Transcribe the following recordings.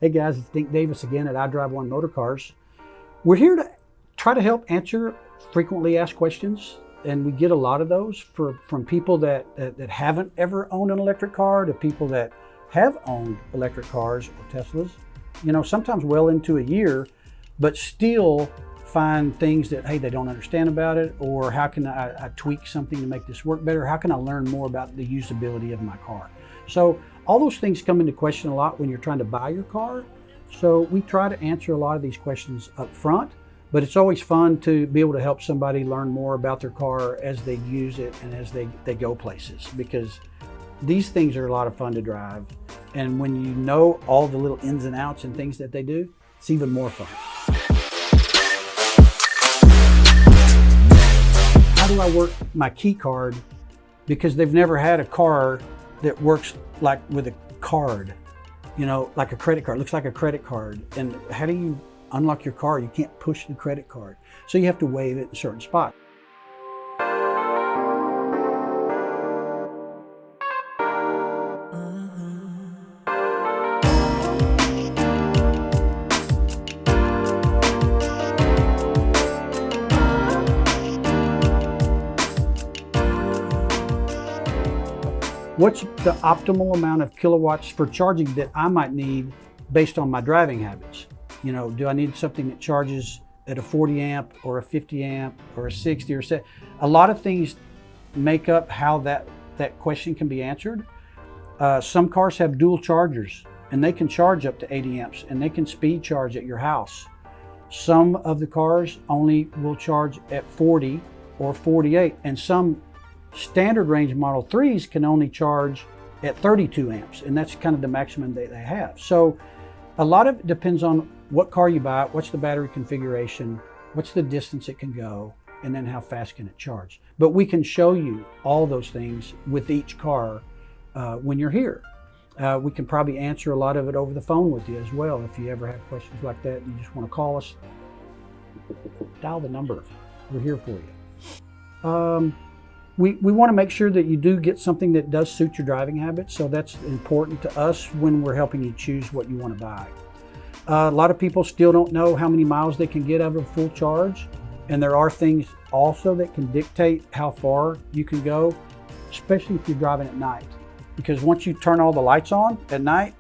Hey guys, it's Dink Davis again at I Drive One Motor Cars. We're here to try to help answer frequently asked questions, and we get a lot of those from people that haven't ever owned an electric car to people that have owned electric cars or Teslas, you know, sometimes well into a year, but still find things that, hey, they don't understand about it, or how can I tweak something to make this work better? How can I learn more about the usability of my car? So all those things come into question a lot when you're trying to buy your car. So we try to answer a lot of these questions up front, but it's always fun to be able to help somebody learn more about their car as they use it and as they go places, because these things are a lot of fun to drive. And when you know all the little ins and outs and things that they do, it's even more fun. How do I work my Keycard? Because they've never had a car that works like with a card, you know, like a credit card. It looks like a credit card. And how do you unlock your car? You can't push the credit card. So you have to wave it in certain spots. What's the optimal amount of kilowatts for charging that I might need based on my driving habits? You know, do I need something that charges at a 40 amp or a 50 amp or a 60 or 70? A lot of things make up how that question can be answered. Some cars have dual chargers and they can charge up to 80 amps and they can speed charge at your house. Some of the cars only will charge at 40 or 48, and some standard range Model 3s can only charge at 32 amps, and that's kind of the maximum they have. So a lot of it depends on what car you buy, what's the battery configuration, what's the distance it can go, and then how fast can it charge. But we can show you all those things with each car when you're here. We can probably answer a lot of it over the phone with you as well. If you ever have questions like that and you just want to call us, dial the number. We're here for you. We want to make sure that you do get something that does suit your driving habits. So that's important to us when we're helping you choose what you want to buy. A lot of people still don't know how many miles they can get out of a full charge. And there are things also that can dictate how far you can go, especially if you're driving at night. Because once you turn all the lights on at night,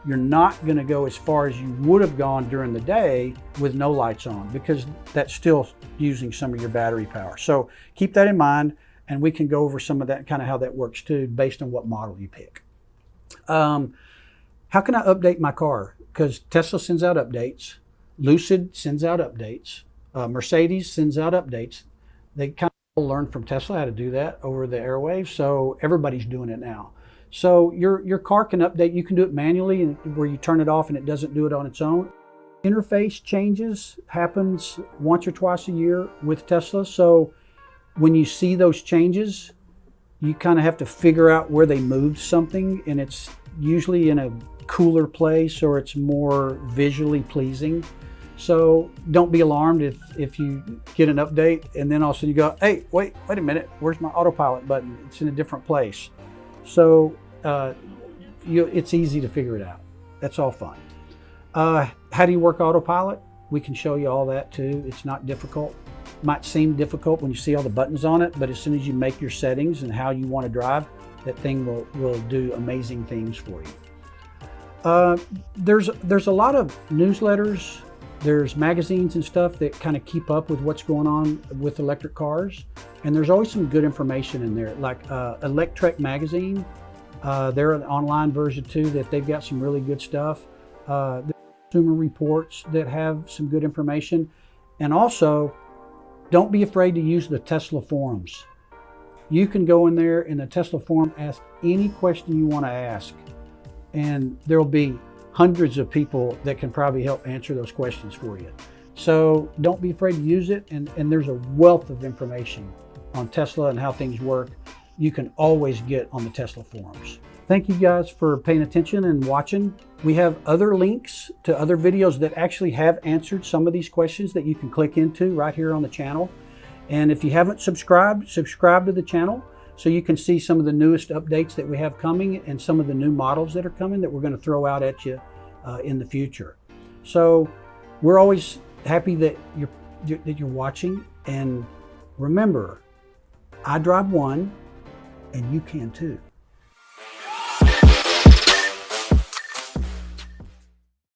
you're not going to go as far as you would have gone during the day with no lights on, because that's still using some of your battery power. So keep that in mind. And we can go over some of that, kind of how that works too, based on what model you pick. How can I update my car? Because Tesla sends out updates, Lucid sends out updates, Mercedes sends out updates. They kind of learned from Tesla how to do that over the airwaves, so everybody's doing it now. So your car can update. You can do it manually, where you turn it off and it doesn't do it on its own. Interface changes happens once or twice a year with Tesla. So when you see those changes, you kind of have to figure out where they moved something, and it's usually in a cooler place or it's more visually pleasing. So don't be alarmed if you get an update and then all of a sudden you go, hey, wait a minute, where's my autopilot button? It's in a different place. So it's easy to figure it out. That's all fun. How do you work autopilot? We can show you all that too. It's not difficult. Might seem difficult when you see all the buttons on it, but as soon as you make your settings and how you want to drive, that thing will do amazing things for you. There's a lot of newsletters, there's magazines and stuff that kind of keep up with what's going on with electric cars, and there's always some good information in there, like Electrek magazine. They're an online version too, that they've got some really good stuff. There's Consumer Reports that have some good information, and also don't be afraid to use the Tesla forums. You can go in there in the Tesla forum, ask any question you want to ask, and there'll be hundreds of people that can probably help answer those questions for you. So don't be afraid to use it, and there's a wealth of information on Tesla and how things work. You can always get on the Tesla forums. Thank you guys for paying attention and watching. We have other links to other videos that actually have answered some of these questions that you can click into right here on the channel. And if you haven't subscribed, subscribe to the channel so you can see some of the newest updates that we have coming and some of the new models that are coming that we're going to throw out at you in the future. So we're always happy that you're watching, and remember, I drive one and you can too.